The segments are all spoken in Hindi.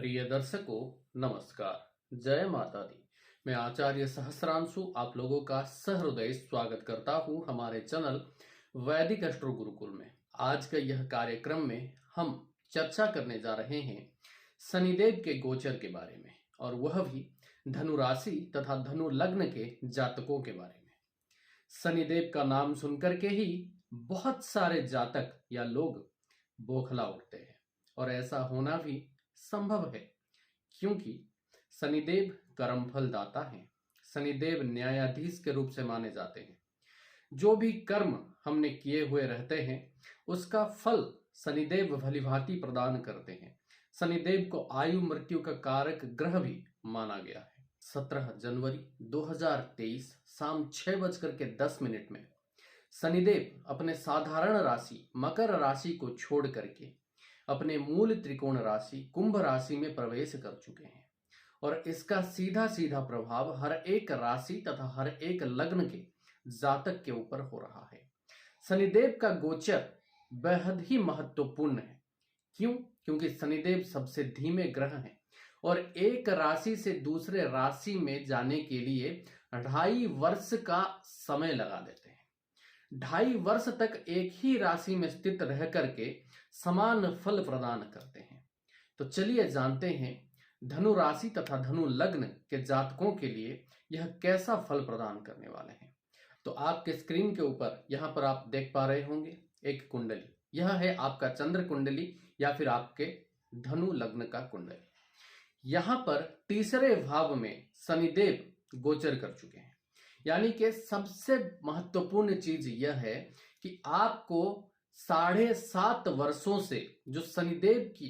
प्रिय दर्शकों, नमस्कार। जय माता दी। मैं आचार्य सहस्रांशु आप लोगों का सहृदय स्वागत करता हूं हमारे चैनल वैदिक एस्ट्रो गुरुकुल में। आज का यह कार्यक्रम में हम चर्चा करने जा रहे हैं शनिदेव के गोचर के बारे में, और वह भी धनु राशि तथा धनु लग्न के जातकों के बारे में। शनिदेव का नाम सुनकर के ही बहुत सारे जातक या लोग बौखला उठते हैं, और ऐसा होना भी संभव है, क्योंकि शनिदेव कर्मफल दाता हैं। शनिदेव न्यायाधीश के रूप से माने जाते हैं। जो भी कर्म हमने किए हुए रहते हैं उसका फल शनिदेव भलीभांति प्रदान करते हैं। शनिदेव को आयु मृत्यु का कारक ग्रह भी माना गया है। 17 जनवरी 2023 शाम 6:10 में शनिदेव अपने साधारण राशि मकर राशि को छोड़ करके अपने मूल त्रिकोण राशि कुंभ राशि में प्रवेश कर चुके हैं, और इसका सीधा सीधा प्रभाव हर एक राशि तथा हर एक लग्न के जातक के ऊपर हो रहा है। शनिदेव का गोचर बेहद ही महत्वपूर्ण है। क्यों? क्योंकि शनिदेव सबसे धीमे ग्रह हैं, और एक राशि से दूसरे राशि में जाने के लिए 2.5 वर्ष का समय लगा देते हैं। 2.5 वर्ष तक एक ही राशि में स्थित रह करके समान फल प्रदान करते हैं। तो चलिए जानते हैं धनु राशि तथा धनु लग्न के जातकों के लिए यह कैसा फल प्रदान करने वाले हैं। तो आपके स्क्रीन के ऊपर यहाँ पर आप देख पा रहे होंगे एक कुंडली। यह है आपका चंद्र कुंडली या फिर आपके धनु लग्न का कुंडली। यहाँ पर तीसरे भाव में शनिदेव गोचर कर चुके हैं। यानी कि सबसे महत्वपूर्ण चीज यह है कि आपको 7.5 वर्षों से जो शनिदेव की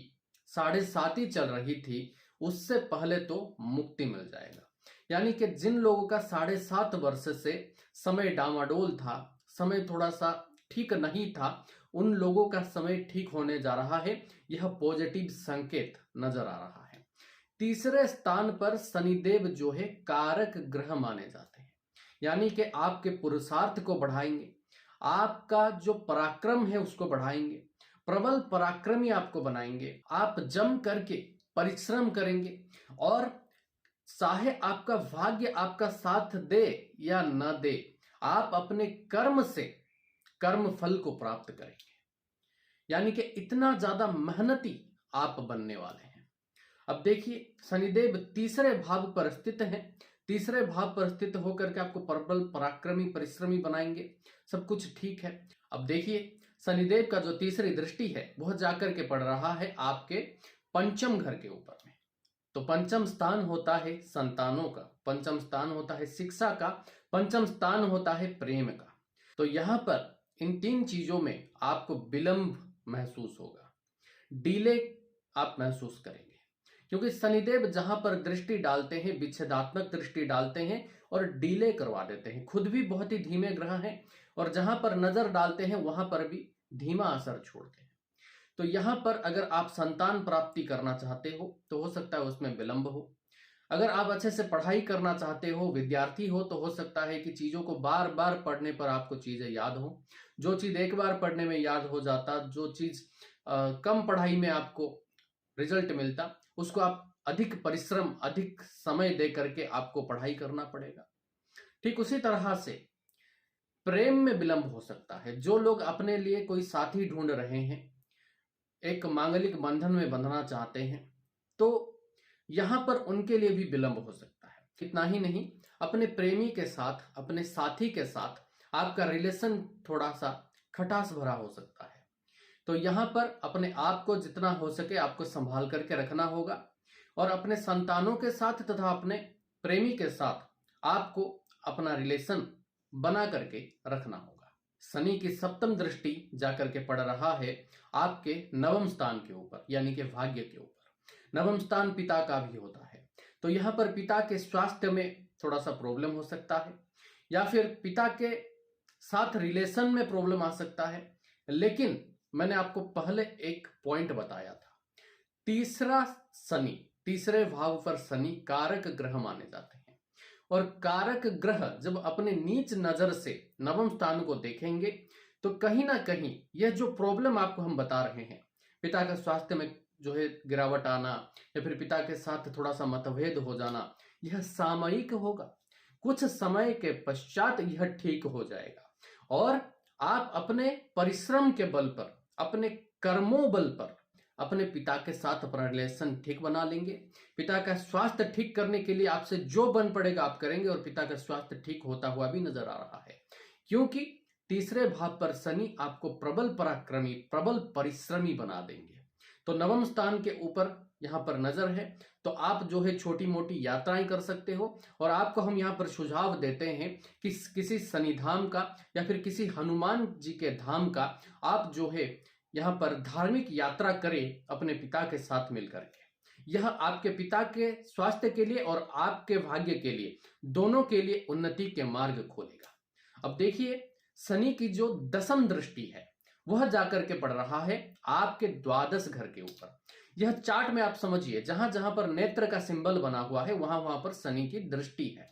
7.5 चल रही थी उससे पहले तो मुक्ति मिल जाएगा। यानी कि जिन लोगों का 7.5 वर्ष से समय डामाडोल था, समय थोड़ा सा ठीक नहीं था, उन लोगों का समय ठीक होने जा रहा है। यह पॉजिटिव संकेत नजर आ रहा है। तीसरे स्थान पर शनिदेव जो है कारक ग्रह माने जाते हैं। यानी कि आपके पुरुषार्थ को बढ़ाएंगे, आपका जो पराक्रम है उसको बढ़ाएंगे, प्रबल पराक्रमी आपको बनाएंगे। आप जम करके परिश्रम करेंगे, और चाहे आपका भाग्य आपका साथ दे या न दे, आप अपने कर्म से कर्म फल को प्राप्त करेंगे। यानी कि इतना ज्यादा मेहनती आप बनने वाले हैं। अब देखिए, शनिदेव तीसरे भाव पर स्थित है। तीसरे भाव पर स्थित होकर के आपको प्रबल पराक्रमी परिश्रमी बनाएंगे। सब कुछ ठीक है। अब देखिए, शनिदेव का जो तीसरी दृष्टि है वह जाकर के पड़ रहा है आपके पंचम घर के ऊपर में। तो पंचम स्थान होता है संतानों का, पंचम स्थान होता है शिक्षा का, पंचम स्थान होता है प्रेम का। तो यहाँ पर इन 3 चीजों में आपको विलंब महसूस होगा, डिले आप महसूस करेंगे। क्योंकि शनिदेव जहां पर दृष्टि डालते हैं विच्छेदात्मक दृष्टि डालते हैं और डिले करवा देते हैं। खुद भी बहुत ही धीमे ग्रह हैं, और जहां पर नजर डालते हैं वहां पर भी धीमा असर छोड़ते हैं। तो यहां पर अगर आप संतान प्राप्ति करना चाहते हो तो हो सकता है उसमें विलंब हो। अगर आप अच्छे से पढ़ाई करना चाहते हो, विद्यार्थी हो, तो हो सकता है कि चीजों को बार बार पढ़ने पर आपको चीजें याद हो। जो चीज एक बार पढ़ने में याद हो जाता, जो चीज कम पढ़ाई में आपको रिजल्ट मिलता, उसको आप अधिक परिश्रम अधिक समय दे करके आपको पढ़ाई करना पड़ेगा। ठीक उसी तरह से प्रेम में विलंब हो सकता है। जो लोग अपने लिए कोई साथी ढूंढ रहे हैं, एक मांगलिक बंधन में बंधना चाहते हैं, तो यहां पर उनके लिए भी विलंब हो सकता है। इतना ही नहीं, अपने प्रेमी के साथ, अपने साथी के साथ आपका रिलेशन थोड़ा सा खटास भरा हो सकता है। तो यहां पर अपने आप को जितना हो सके आपको संभाल करके रखना होगा, और अपने संतानों के साथ तथा अपने प्रेमी के साथ आपको अपना रिलेशन बना करके रखना होगा। शनि की 7वीं दृष्टि जाकर के पड़ रहा है आपके 9वें स्थान के ऊपर, यानी कि भाग्य के ऊपर। 9वां स्थान पिता का भी होता है। तो यहाँ पर पिता के स्वास्थ्य में थोड़ा सा प्रॉब्लम हो सकता है, या फिर पिता के साथ रिलेशन में प्रॉब्लम आ सकता है। लेकिन मैंने आपको पहले एक पॉइंट बताया था, तीसरा शनि, तीसरे भाव पर शनि कारक ग्रह माने जाते हैं, और कारक ग्रह जब अपने नीच नजर से 9वें स्थान को देखेंगे तो कहीं ना कहीं यह जो प्रॉब्लम आपको हम बता रहे हैं, पिता का स्वास्थ्य में जो है गिरावट आना या फिर पिता के साथ थोड़ा सा मतभेद हो जाना, यह सामयिक होगा। कुछ समय के पश्चात यह ठीक हो जाएगा और आप अपने परिश्रम के बल पर, अपने कर्मों बल पर अपने पिता के साथ अपना रिलेशन ठीक बना लेंगे। पिता का स्वास्थ्य ठीक करने के लिए आपसे जो बन पड़ेगा आप करेंगे और पिता का स्वास्थ्य ठीक होता हुआ भी नजर आ रहा है, क्योंकि तीसरे भाव पर शनि आपको प्रबल पराक्रमी, प्रबल परिश्रमी बना देंगे। तो नवम स्थान के ऊपर यहाँ पर नजर है, तो आप जो है छोटी मोटी यात्राएं कर सकते हो। और आपको हम यहाँ पर सुझाव देते हैं कि किसी शनि धाम का या फिर किसी हनुमान जी के धाम का आप जो है यहाँ पर धार्मिक यात्रा करें अपने पिता के साथ मिलकर के। यह आपके पिता के स्वास्थ्य के लिए और आपके भाग्य के लिए, दोनों के लिए उन्नति के मार्ग खोलेगा। अब देखिए, शनि की जो दसम दृष्टि है वह जाकर के पड़ रहा है आपके द्वादश घर के ऊपर। यह चार्ट में आप समझिए, जहां जहां पर नेत्र का सिंबल बना हुआ है वहां वहां पर शनि की दृष्टि है।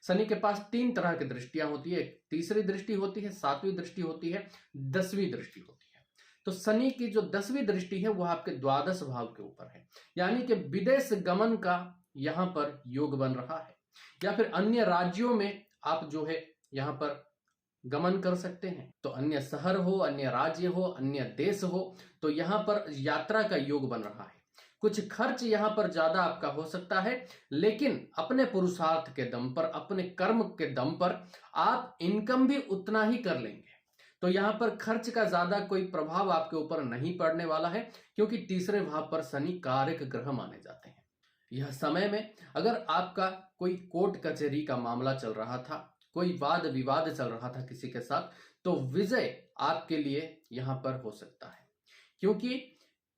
शनि के पास 3 तरह की दृष्टियां होती है, तीसरी दृष्टि होती है, 7वीं दृष्टि होती है, 10वीं दृष्टि होती है। तो शनि की जो 10वीं दृष्टि है वह आपके द्वादश भाव के ऊपर है, यानी कि विदेश गमन का यहां पर योग बन रहा है, या फिर अन्य राज्यों में आप जो है यहां पर गमन कर सकते हैं। तो अन्य शहर हो, अन्य राज्य हो, अन्य देश हो, तो यहां पर यात्रा का योग बन रहा है। कुछ खर्च यहां पर ज्यादा आपका हो सकता है, लेकिन अपने पुरुषार्थ के दम पर, अपने कर्म के दम पर आप इनकम भी उतना ही कर लेंगे। तो यहां पर खर्च का ज्यादा कोई प्रभाव आपके ऊपर नहीं पड़ने वाला है, क्योंकि तीसरे भाव पर शनि कारक ग्रह माने जाते हैं। यह समय में अगर आपका कोई कोर्ट कचहरी का मामला चल रहा था, कोई वाद विवाद चल रहा था किसी के साथ, तो विजय आपके लिए यहां पर हो सकता है, क्योंकि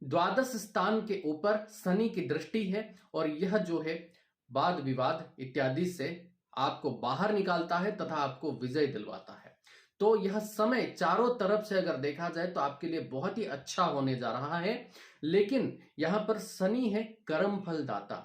द्वादश स्थान के ऊपर शनि की दृष्टि है और यह जो है वाद विवाद इत्यादि से आपको बाहर निकालता है तथा आपको विजय दिलवाता है। तो यह समय चारों तरफ से अगर देखा जाए तो आपके लिए बहुत ही अच्छा होने जा रहा है। लेकिन यहां पर शनि है कर्म फलदाता,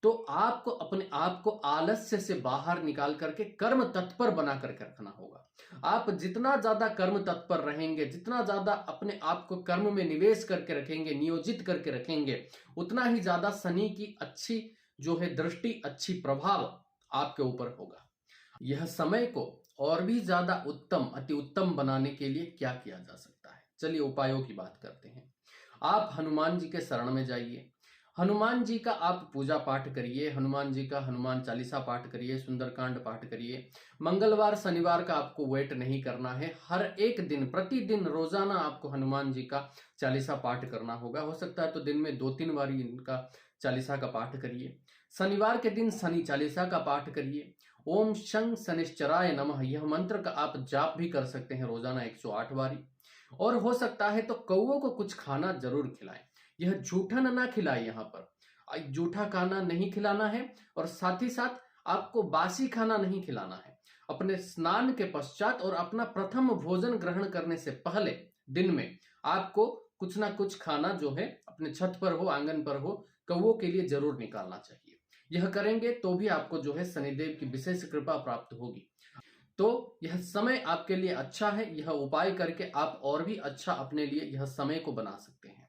तो आपको अपने आप को आलस्य से बाहर निकाल करके कर्म तत्पर बना करके रखना होगा। आप जितना ज्यादा कर्म तत्पर रहेंगे, जितना ज्यादा अपने आप को कर्म में निवेश करके रखेंगे, नियोजित करके रखेंगे, उतना ही ज्यादा शनि की अच्छी जो है दृष्टि, अच्छी प्रभाव आपके ऊपर होगा। यह समय को और भी ज्यादा उत्तम, अति उत्तम बनाने के लिए क्या किया जा सकता है, चलिए उपायों की बात करते हैं। आप हनुमान जी के शरण में जाइए, हनुमान जी का आप पूजा पाठ करिए, हनुमान जी का हनुमान चालीसा पाठ करिए, सुंदरकांड पाठ करिए। मंगलवार शनिवार का आपको वेट नहीं करना है, हर एक दिन प्रतिदिन रोजाना आपको हनुमान जी का चालीसा पाठ करना होगा। हो सकता है तो दिन में 2-3 बार इनका चालीसा का पाठ करिए। शनिवार के दिन शनि चालीसा का पाठ करिए। ओम शं शनिश्चराय नमः, यह मंत्र का आप जाप भी कर सकते हैं रोजाना 108 बारी। और हो सकता है तो कौओं को कुछ खाना जरूर खिलाएं। यह जूठन ना खिलाए, यहाँ पर जूठा खाना नहीं खिलाना है और साथ ही साथ आपको बासी खाना नहीं खिलाना है। अपने स्नान के पश्चात और अपना प्रथम भोजन ग्रहण करने से पहले दिन में आपको कुछ ना कुछ खाना जो है अपने छत पर हो, आंगन पर हो, कौओं के लिए जरूर निकालना चाहिए। यह करेंगे तो भी आपको जो है शनिदेव की विशेष कृपा प्राप्त होगी। तो यह समय आपके लिए अच्छा है, यह उपाय करके आप और भी अच्छा अपने लिए यह समय को बना सकते हैं।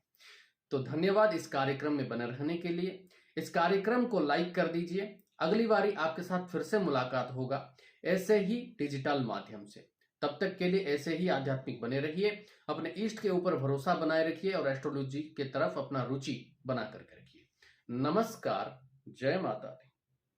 तो धन्यवाद इस कार्यक्रम में बने रहने के लिए। इस कार्यक्रम को लाइक कर दीजिए। अगली बारी आपके साथ फिर से मुलाकात होगा ऐसे ही डिजिटल माध्यम से। तब तक के लिए ऐसे ही आध्यात्मिक बने रहिए, अपने इष्ट के ऊपर भरोसा बनाए रखिए और एस्ट्रोलॉजी के तरफ अपना रुचि बना करके रखिए। नमस्कार, जय माता दी।